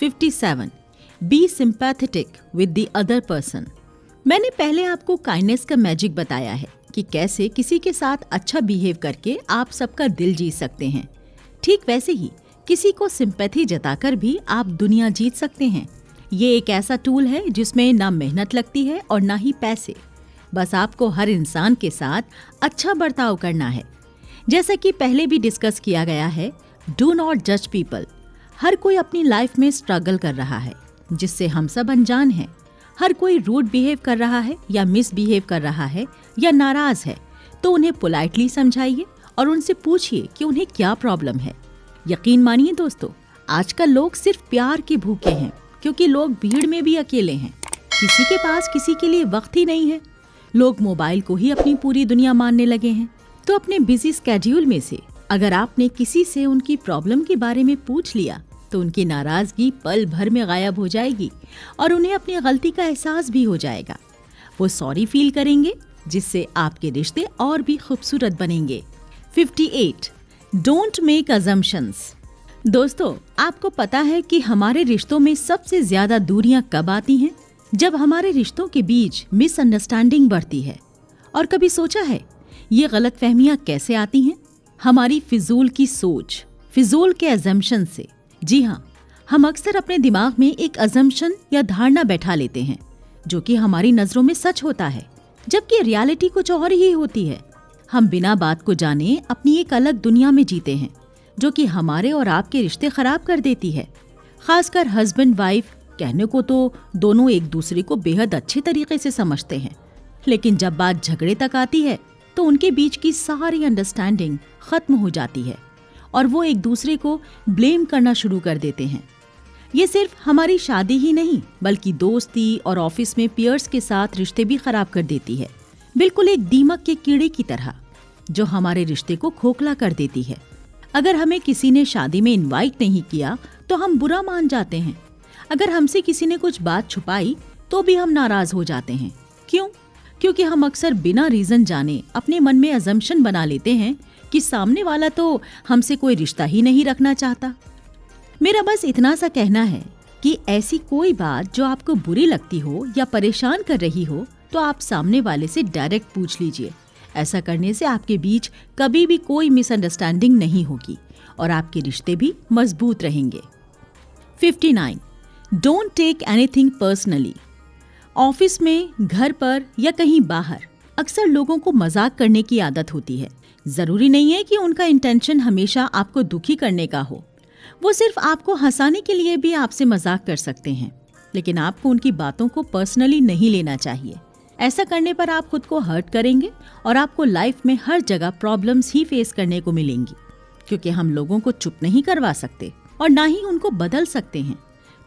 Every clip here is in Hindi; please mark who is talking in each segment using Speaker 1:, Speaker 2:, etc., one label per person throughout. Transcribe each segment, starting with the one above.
Speaker 1: 57. Be sympathetic with the other person. मैंने पहले आपको काइंडनेस का मैजिक बताया है कि कैसे किसी के साथ अच्छा बिहेव करके आप सबका दिल जीत सकते हैं। ठीक वैसे ही किसी को सिंपैथी जताकर भी आप दुनिया जीत सकते हैं। ये एक ऐसा टूल है जिसमें ना मेहनत लगती है और ना ही पैसे। बस आपको हर इंसान के साथ अच्छा बर्ताव करना है। जैसा कि पहले भी डिस्कस किया गया है, डू नॉट जज पीपल। हर कोई अपनी लाइफ में स्ट्रगल कर रहा है, जिससे हम सब अनजान हैं। हर कोई रूड बिहेव कर रहा है या मिसबिहेव कर रहा है या नाराज है, तो उन्हें पोलाइटली समझाइए और उनसे पूछिए कि उन्हें क्या प्रॉब्लम है। यकीन मानिए दोस्तों, आजकल लोग सिर्फ प्यार के भूखे हैं, क्योंकि लोग भीड़ में भी अकेले हैं। किसी के पास किसी के लिए वक्त ही नहीं है। लोग मोबाइल को ही अपनी पूरी दुनिया मानने लगे हैं। तो अपने बिजी स्केड्यूल में से अगर आपने किसी से उनकी प्रॉब्लम के बारे में पूछ लिया, तो उनकी नाराजगी पल भर में गायब हो जाएगी और उन्हें अपनी गलती का एहसास भी हो जाएगा। वो सॉरी फील करेंगे, जिससे आपके रिश्ते और भी खूबसूरत बनेंगे। 58. Don't make assumptions. दोस्तों, आपको पता है कि हमारे रिश्तों में सबसे ज्यादा दूरियां कब आती हैं? जब हमारे रिश्तों के बीच मिसअंडरस्टैंडिंग बढ़ती है। और कभी सोचा है ये गलतफहमियां कैसे आती हैं? हमारी फिजूल की सोच, फिजूल के अजम्पशन से। जी हाँ, हम अक्सर अपने दिमाग में एक अजम्पशन या धारणा बैठा लेते हैं, जो कि हमारी नजरों में सच होता है, जबकि रियलिटी कुछ और ही होती है। हम बिना बात को जाने अपनी एक अलग दुनिया में जीते हैं, जो कि हमारे और आपके रिश्ते खराब कर देती है। खासकर हस्बैंड वाइफ कहने को तो दोनों एक दूसरे को बेहद अच्छे तरीके से समझते हैं, लेकिन जब बात झगड़े तक आती है तो उनके बीच की सारी अंडरस्टैंडिंग खत्म हो जाती है और वो एक दूसरे को ब्लेम करना शुरू कर देते हैं। ये सिर्फ हमारी शादी ही नहीं, बल्कि दोस्ती और ऑफिस में पीयर्स के साथ रिश्ते भी खराब कर देती है। बिल्कुल एक दीमक के कीड़े की तरह, जो हमारे रिश्ते को खोखला कर देती है। अगर हमें किसी ने शादी में इनवाइट नहीं किया तो हम बुरा मान जाते हैं। अगर हमसे किसी ने कुछ बात छुपाई तो भी हम नाराज हो जाते हैं। क्यों? क्योंकि हम अक्सर बिना रीजन जाने अपने मन में अजम्पशन बना लेते हैं कि सामने वाला तो हमसे कोई रिश्ता ही नहीं रखना चाहता। मेरा बस इतना सा कहना है कि ऐसी कोई बात जो आपको बुरी लगती हो या परेशान कर रही हो, तो आप सामने वाले से डायरेक्ट पूछ लीजिए। ऐसा करने से आपके बीच कभी भी कोई मिसअंडरस्टैंडिंग नहीं होगी और आपके रिश्ते भी मजबूत रहेंगे। 59. Don't take anything personally. Office में, घर पर या कहीं बाहर अक्सर लोगों को मजाक करने की आदत होती है। जरूरी नहीं है कि उनका इंटेंशन हमेशा आपको दुखी करने का हो। वो सिर्फ आपको हंसाने के लिए भी आपसे मजाक कर सकते हैं, लेकिन आपको उनकी बातों को पर्सनली नहीं लेना चाहिए। ऐसा करने पर आप खुद को हर्ट करेंगे और आपको लाइफ में हर जगह प्रॉब्लम्स ही फेस करने को मिलेंगी, क्योंकि हम लोगों को चुप नहीं करवा सकते और ना ही उनको बदल सकते हैं।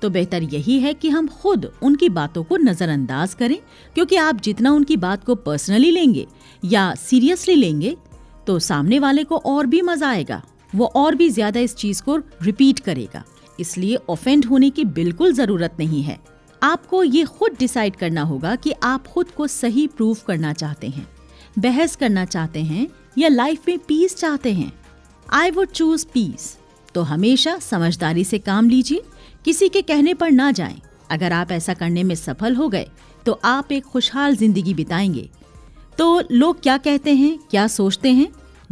Speaker 1: तो बेहतर यही है कि हम खुद उनकी बातों को नजरअंदाज करें, क्योंकि आप जितना उनकी बात को पर्सनली लेंगे या सीरियसली लेंगे, तो सामने वाले को और भी मजा आएगा। वो और भी ज्यादा इस चीज को रिपीट करेगा। इसलिए ऑफेंड होने की बिल्कुल जरूरत नहीं है। आपको ये खुद डिसाइड करना होगा कि आप खुद को सही प्रूव करना चाहते हैं, बहस करना चाहते हैं या लाइफ में पीस चाहते हैं। I would choose peace. तो हमेशा समझदारी से काम लीजिए, किसी के कहने पर ना जाएं। अगर आप ऐसा करने में सफल हो गए तो आप एक खुशहाल जिंदगी बिताएंगे। तो लोग क्या कहते हैं, क्या सोचते हैं,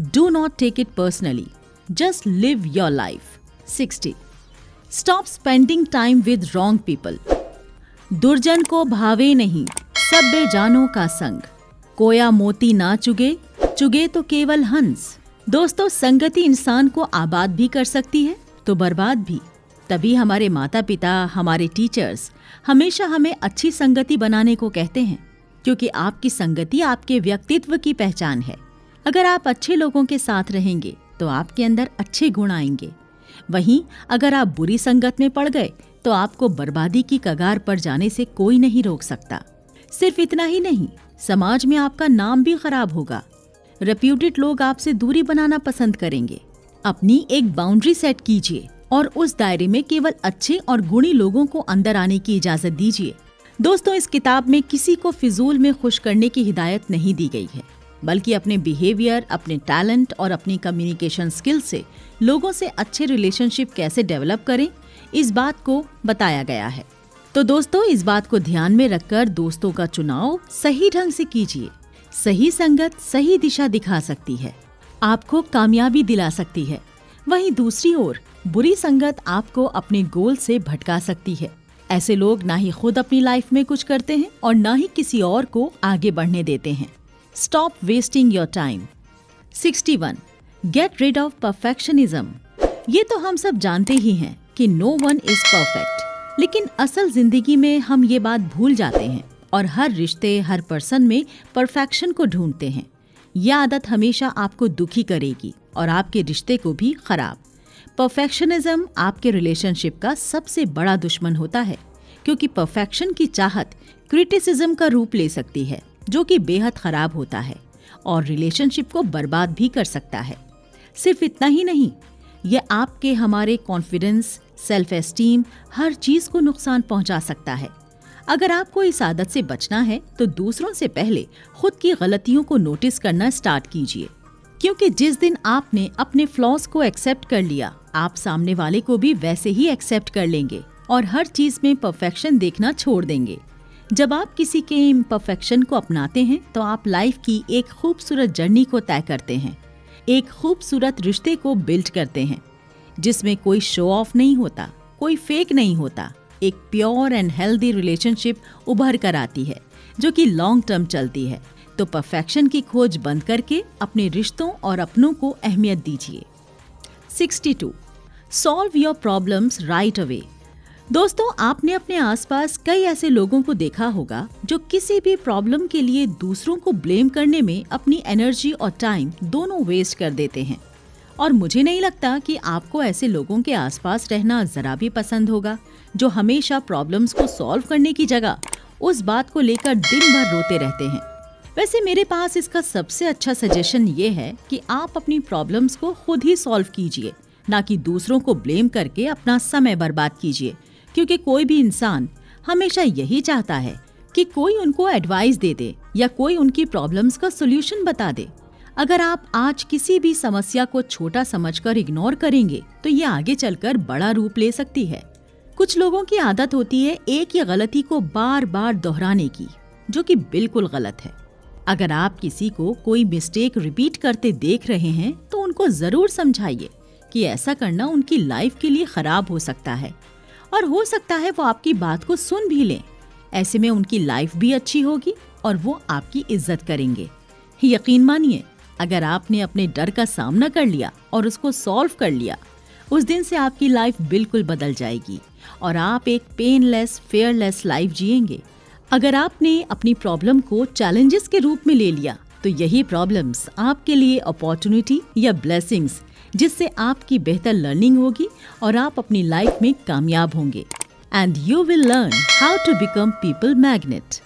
Speaker 1: do not take it personally, just live your life. 60. Stop spending time with wrong people. दुर्जन को भावे नहीं सब बेजानों का संग, कोया मोती ना चुगे, चुगे तो केवल हंस. दोस्तों, संगति इंसान को आबाद भी कर सकती है तो बर्बाद भी। तभी हमारे माता पिता, हमारे टीचर्स हमेशा हमें अच्छी संगति बनाने को कहते हैं, क्योंकि आपकी संगति आपके व्यक्तित्व की पहचान है। अगर आप अच्छे लोगों के साथ रहेंगे तो आपके अंदर अच्छे गुण आएंगे। वहीं अगर आप बुरी संगत में पड़ गए तो आपको बर्बादी की कगार पर जाने से कोई नहीं रोक सकता। सिर्फ इतना ही नहीं, समाज में आपका नाम भी खराब होगा। रेप्यूटेड लोग आपसे दूरी बनाना पसंद करेंगे। अपनी एक बाउंड्री सेट कीजिए और उस दायरे में केवल अच्छे और गुणी लोगों को अंदर आने की इजाजत दीजिए। दोस्तों, इस किताब में किसी को फिजूल में खुश करने की हिदायत नहीं दी गई है, बल्कि अपने बिहेवियर, अपने टैलेंट और अपनी कम्युनिकेशन स्किल से लोगों से अच्छे रिलेशनशिप कैसे डेवलप करें, इस बात को बताया गया है। तो दोस्तों, इस बात को ध्यान में रखकर दोस्तों का चुनाव सही ढंग से कीजिए। सही संगत सही दिशा दिखा सकती है, आपको कामयाबी दिला सकती है। वहीं दूसरी ओर बुरी संगत आपको अपने गोल से भटका सकती है। ऐसे लोग ना ही खुद अपनी लाइफ में कुछ करते हैं और ना ही किसी और को आगे बढ़ने देते हैं। Stop wasting your time. 61. Get rid of perfectionism. ये तो हम सब जानते ही हैं कि नो वन इज परफेक्ट, लेकिन असल जिंदगी में हम ये बात भूल जाते हैं और हर रिश्ते, हर पर्सन में परफेक्शन को ढूंढते हैं। यह आदत हमेशा आपको दुखी करेगी और आपके रिश्ते को भी खराब। परफेक्शनिज्म आपके रिलेशनशिप का सबसे बड़ा दुश्मन होता है, क्योंकि परफेक्शन की चाहत क्रिटिसिज्म का रूप ले सकती है, जो कि बेहद खराब होता है और रिलेशनशिप को बर्बाद भी कर सकता है। सिर्फ इतना ही नहीं, यह आपके हमारे कॉन्फिडेंस, सेल्फ एस्टीम, हर चीज को नुकसान पहुंचा सकता है। अगर आपको इस आदत से बचना है तो दूसरों से पहले खुद की गलतियों को नोटिस करना स्टार्ट कीजिए, क्योंकि जिस दिन आपने अपने फ्लॉज को एक्सेप्ट कर लिया, आप सामने वाले को भी वैसे ही एक्सेप्ट कर लेंगे और हर चीज में परफेक्शन देखना छोड़ देंगे। जब आप किसी के इम्परफेक्शन को अपनाते हैं तो आप लाइफ की एक खूबसूरत जर्नी को तय करते हैं, एक खूबसूरत रिश्ते को बिल्ड करते हैं, जिसमें कोई शो ऑफ नहीं होता, कोई फेक नहीं होता। एक प्योर एंड हेल्दी रिलेशनशिप उभर कर आती है, जो कि लॉन्ग टर्म चलती है। तो परफेक्शन की खोज बंद करके अपने रिश्तों और अपनों को अहमियत दीजिए। 62. Solve your problems right away. दोस्तों, आपने अपने आसपास कई ऐसे लोगों को देखा होगा जो किसी भी प्रॉब्लम के लिए दूसरों को ब्लेम करने में अपनी एनर्जी और टाइम दोनों वेस्ट कर देते हैं। और मुझे नहीं लगता कि आपको ऐसे लोगों के आसपास रहना जरा भी पसंद होगा, जो हमेशा प्रॉब्लम्स को सॉल्व करने की जगह उस बात को लेकर दिन भर रोते रहते हैं। वैसे मेरे पास इसका सबसे अच्छा सजेशन ये है कि आप अपनी प्रॉब्लम्स को खुद ही सॉल्व कीजिए, ना कि दूसरों को ब्लेम करके अपना समय बर्बाद कीजिए, क्योंकि कोई भी इंसान हमेशा यही चाहता है कि कोई उनको एडवाइस दे दे या कोई उनकी प्रॉब्लम्स का सॉल्यूशन बता दे। अगर आप आज किसी भी समस्या को छोटा समझकर इग्नोर करेंगे तो ये आगे चलकर बड़ा रूप ले सकती है। कुछ लोगों की आदत होती है एक ही गलती को बार बार दोहराने की, जो कि बिल्कुल गलत है। अगर आप किसी को कोई मिस्टेक रिपीट करते देख रहे हैं तो उनको जरूर समझाइए कि ऐसा करना उनकी लाइफ के लिए खराब हो सकता है, और हो सकता है वो आपकी बात को सुन भी लें। ऐसे में उनकी लाइफ भी अच्छी होगी और वो आपकी इज्जत करेंगे। यकीन मानिए, अगर आपने अपने डर का सामना कर लिया और उसको सॉल्व कर लिया, उस दिन से आपकी लाइफ बिल्कुल बदल जाएगी और आप एक पेनलेस, फेयरलेस लाइफ जिएंगे। अगर आपने अपनी प्रॉब्लम को चैलेंजेस के रूप में ले लिया तो यही प्रॉब्लम्स आपके लिए अपॉर्चुनिटी या ब्लेसिंग्स, जिससे आपकी बेहतर लर्निंग होगी और आप अपनी लाइफ में कामयाब होंगे। And you will learn how to become people magnet.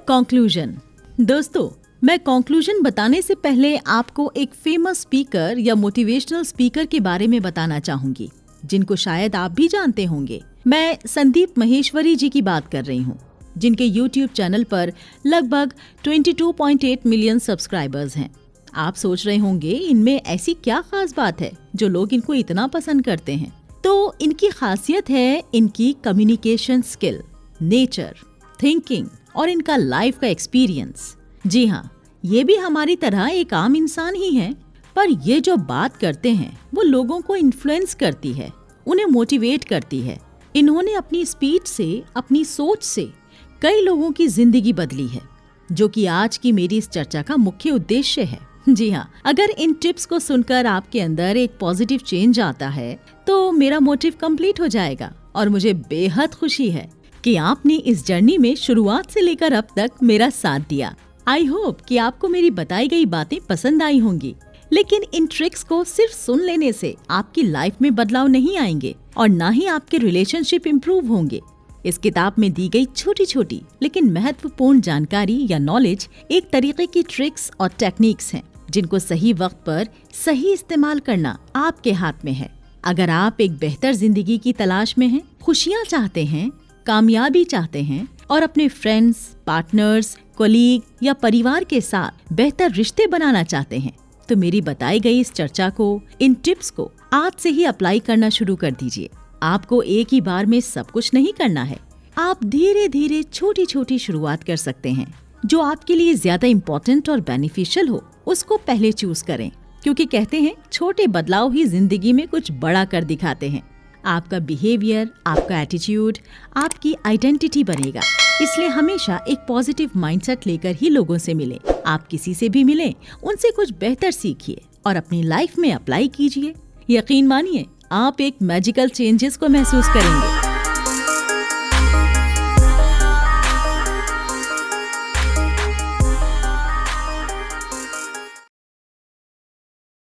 Speaker 1: Conclusion. दोस्तों, मैं कंक्लूजन बताने से पहले आपको एक फेमस स्पीकर या मोटिवेशनल स्पीकर के बारे में बताना चाहूंगी, जिनको शायद आप भी जानते होंगे। मैं संदीप महेश्वरी जी की बात कर रही हूँ, जिनके YouTube चैनल पर लगभग 22.8 मिलियन सब्सक्राइबर्स हैं। आप सोच रहे होंगे इनमें ऐसी क्या खास बात है जो लोग इनको इतना पसंद करते हैं। तो इनकी खासियत है इनकी कम्युनिकेशन स्किल, नेचर, थिंकिंग और इनका लाइफ का एक्सपीरियंस। जी हाँ, ये भी हमारी तरह एक आम इंसान ही है, पर ये जो बात करते हैं वो लोगों को इन्फ्लुएंस करती है, उन्हें मोटिवेट करती है। इन्होंने अपनी स्पीच से, अपनी सोच से कई लोगों की जिंदगी बदली है, जो कि आज की मेरी इस चर्चा का मुख्य उद्देश्य है। जी हाँ, अगर इन टिप्स को सुनकर आपके अंदर एक पॉजिटिव चेंज आता है तो मेरा मोटिव कंप्लीट हो जाएगा और मुझे बेहद खुशी है कि आपने इस जर्नी में शुरुआत से लेकर अब तक मेरा साथ दिया। आई होप कि आपको मेरी बताई गई बातें पसंद आई होंगी। लेकिन इन ट्रिक्स को सिर्फ सुन लेने से आपकी लाइफ में बदलाव नहीं आएंगे और ना ही आपके रिलेशनशिप इम्प्रूव होंगे। इस किताब में दी गई छोटी छोटी लेकिन महत्वपूर्ण जानकारी या नॉलेज एक तरीके की ट्रिक्स और टेक्निक्स हैं, जिनको सही वक्त पर सही इस्तेमाल करना आपके हाथ में है। अगर आप एक बेहतर जिंदगी की तलाश में हैं, खुशियाँ चाहते हैं, कामयाबी चाहते हैं और अपने फ्रेंड्स, पार्टनर्स, कोलीग या परिवार के साथ बेहतर रिश्ते बनाना चाहते हैं, तो मेरी बताई गई इस चर्चा को, इन टिप्स को आज से ही अप्लाई करना शुरू कर दीजिए। आपको एक ही बार में सब कुछ नहीं करना है। आप धीरे धीरे छोटी छोटी शुरुआत कर सकते हैं। जो आपके लिए ज्यादा इम्पोर्टेंट और बेनिफिशियल हो उसको पहले चूज करें, क्योंकि कहते हैं छोटे बदलाव ही जिंदगी में कुछ बड़ा कर दिखाते हैं। आपका बिहेवियर, आपका एटीट्यूड, आपकी आइडेंटिटी बनेगा। इसलिए हमेशा एक पॉजिटिव माइंडसेट लेकर ही लोगों से मिलें। आप किसी से भी मिलें, उनसे कुछ बेहतर सीखिए और अपनी लाइफ में अप्लाई कीजिए। यकीन मानिए, आप एक मैजिकल चेंजेस को महसूस करेंगे।